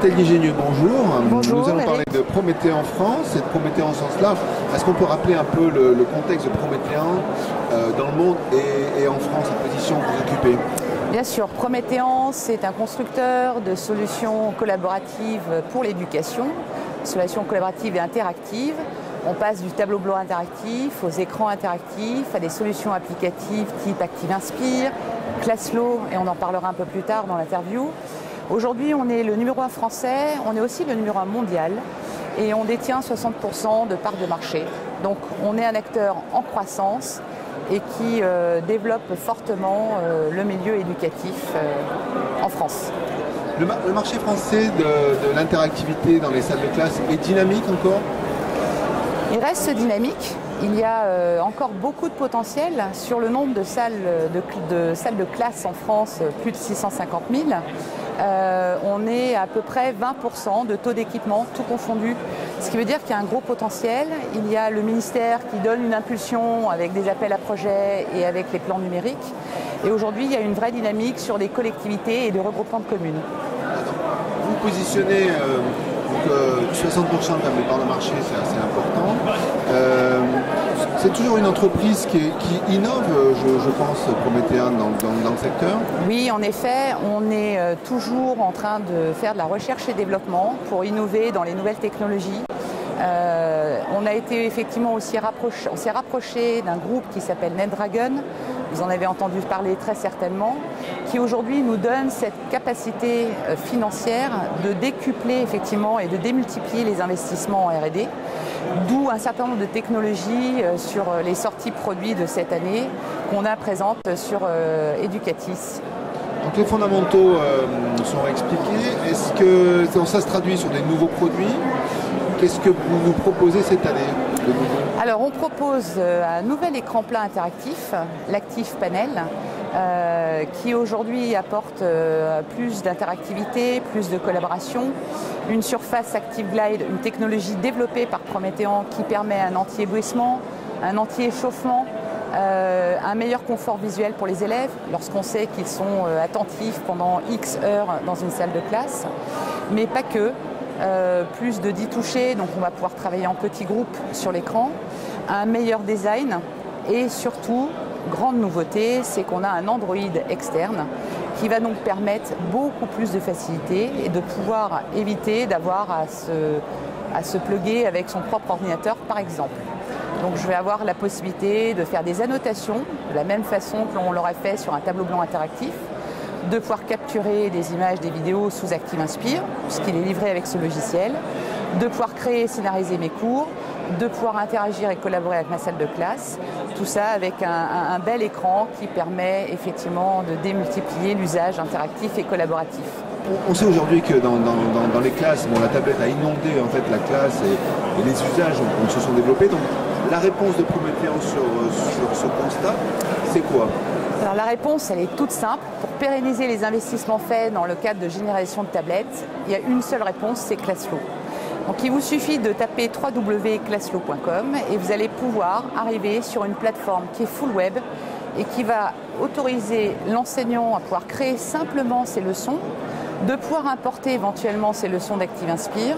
Tellier-Génieux, bonjour. Bonjour. Nous allons parler de Prométhéen en France et de Prométhéen en sens large. Est-ce qu'on peut rappeler un peu le contexte de Prométhéen dans le monde et en France, la position que vous occupez? Bien sûr, Prométhéen, c'est un constructeur de solutions collaboratives pour l'éducation, solutions collaboratives et interactives. On passe du tableau blanc interactif aux écrans interactifs, à des solutions applicatives type ActiveInspire, Classlo, et on en parlera un peu plus tard dans l'interview. Aujourd'hui, on est le numéro 1 français, on est aussi le numéro 1 mondial et on détient 60% de parts de marché. Donc on est un acteur en croissance et qui développe fortement le milieu éducatif en France. Le marché français de l'interactivité dans les salles de classe est dynamique encore? Il reste dynamique. Il y a encore beaucoup de potentiel sur le nombre de salles de classe en France, plus de 650 000. On est à peu près 20% de taux d'équipement, tout confondu. Ce qui veut dire qu'il y a un gros potentiel. Il y a le ministère qui donne une impulsion avec des appels à projets et avec les plans numériques. Et aujourd'hui, il y a une vraie dynamique sur les collectivités et les regroupements de communes. Vous positionnez 60% comme les parts de marché, c'est assez important. C'est toujours une entreprise qui innove, je pense, Prométhéen dans le secteur. Oui, en effet, on est toujours en train de faire de la recherche et développement pour innover dans les nouvelles technologies. On a été effectivement aussi on s'est rapproché d'un groupe qui s'appelle NetDragon, vous en avez entendu parler très certainement, qui aujourd'hui nous donne cette capacité financière de décupler effectivement et de démultiplier les investissements en R&D, d'où un certain nombre de technologies sur les sorties produits de cette année qu'on a présentes sur Educatis. Donc les fondamentaux sont expliqués. Est-ce que ça se traduit sur des nouveaux produits? Qu'est-ce que vous nous proposez cette année de nouveau? Alors on propose un nouvel écran plat interactif, l'Active Panel, qui aujourd'hui apporte plus d'interactivité, plus de collaboration, une surface Active Glide, une technologie développée par Prométhéen qui permet un anti-éblouissement, un anti-échauffement, un meilleur confort visuel pour les élèves lorsqu'on sait qu'ils sont attentifs pendant X heures dans une salle de classe, mais pas que. Plus de 10 touchés, donc on va pouvoir travailler en petits groupes sur l'écran, un meilleur design et surtout, grande nouveauté, c'est qu'on a un Android externe qui va donc permettre beaucoup plus de facilité et de pouvoir éviter d'avoir à se plugger avec son propre ordinateur par exemple. Donc je vais avoir la possibilité de faire des annotations de la même façon que l'on l'aurait fait sur un tableau blanc interactif, de pouvoir capturer des images, des vidéos sous ActiveInspire, puisqu'il est livré avec ce logiciel, de pouvoir créer et scénariser mes cours, de pouvoir interagir et collaborer avec ma salle de classe, tout ça avec un bel écran qui permet effectivement de démultiplier l'usage interactif et collaboratif. On sait aujourd'hui que dans les classes, la tablette a inondé en fait la classe et les usages se sont développés. Donc la réponse de Prométhéen sur ce constat, c'est quoi? Alors la réponse, elle est toute simple. Pour pérenniser les investissements faits dans le cadre de génération de tablettes, il y a une seule réponse, c'est Classlo. Donc il vous suffit de taper www.classlo.com et vous allez pouvoir arriver sur une plateforme qui est full web et qui va autoriser l'enseignant à pouvoir créer simplement ses leçons, de pouvoir importer éventuellement ses leçons d'ActiveInspire,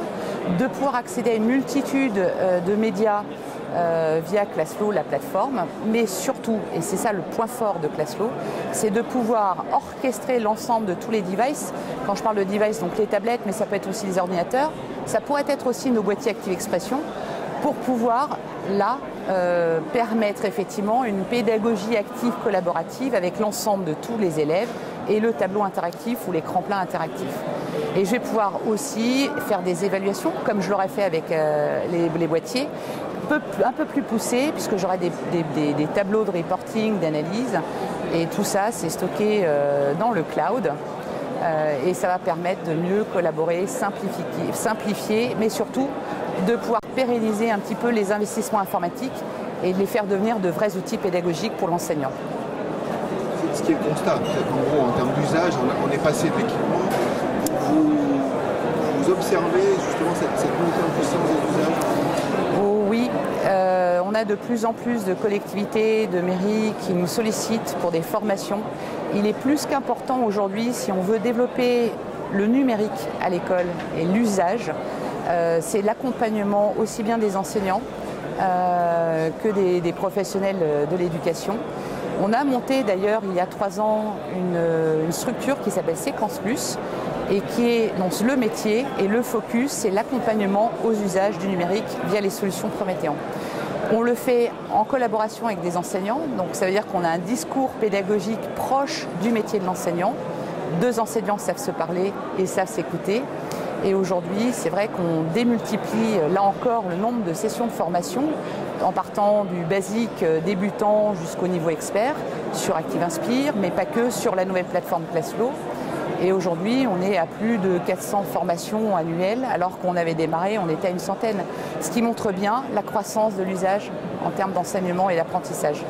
de pouvoir accéder à une multitude de médias via Classlo, la plateforme, mais surtout, et c'est ça le point fort de Classlo, c'est de pouvoir orchestrer l'ensemble de tous les devices. Quand je parle de devices, donc les tablettes, mais ça peut être aussi les ordinateurs, ça pourrait être aussi nos boîtiers ActiveExpression, pour pouvoir, là, permettre effectivement une pédagogie active collaborative avec l'ensemble de tous les élèves et le tableau interactif ou l'écran plat interactif. Et je vais pouvoir aussi faire des évaluations, comme je l'aurais fait avec les boîtiers, un peu plus poussé, puisque j'aurai des tableaux de reporting, d'analyse, et tout ça c'est stocké dans le cloud, et ça va permettre de mieux collaborer, simplifier, mais surtout de pouvoir pérenniser un petit peu les investissements informatiques et de les faire devenir de vrais outils pédagogiques pour l'enseignant. Ce qui est le constat, en gros en termes d'usage, on est passé de l'équipement, vous observez justement cette montée en puissance des usages? Oui, on a de plus en plus de collectivités, de mairies qui nous sollicitent pour des formations. Il est plus qu'important aujourd'hui, si on veut développer le numérique à l'école et l'usage, c'est l'accompagnement aussi bien des enseignants que des professionnels de l'éducation. On a monté d'ailleurs il y a 3 ans une structure qui s'appelle Séquence Plus et qui est donc le métier et le focus, c'est l'accompagnement aux usages du numérique via les solutions Prométhéon. On le fait en collaboration avec des enseignants, donc ça veut dire qu'on a un discours pédagogique proche du métier de l'enseignant. 2 enseignants savent se parler et savent s'écouter. Et aujourd'hui, c'est vrai qu'on démultiplie là encore le nombre de sessions de formation en partant du basique débutant jusqu'au niveau expert sur ActiveInspire, mais pas que, sur la nouvelle plateforme Classlo. Et aujourd'hui, on est à plus de 400 formations annuelles, alors qu'on avait démarré, on était à une centaine. Ce qui montre bien la croissance de l'usage en termes d'enseignement et d'apprentissage.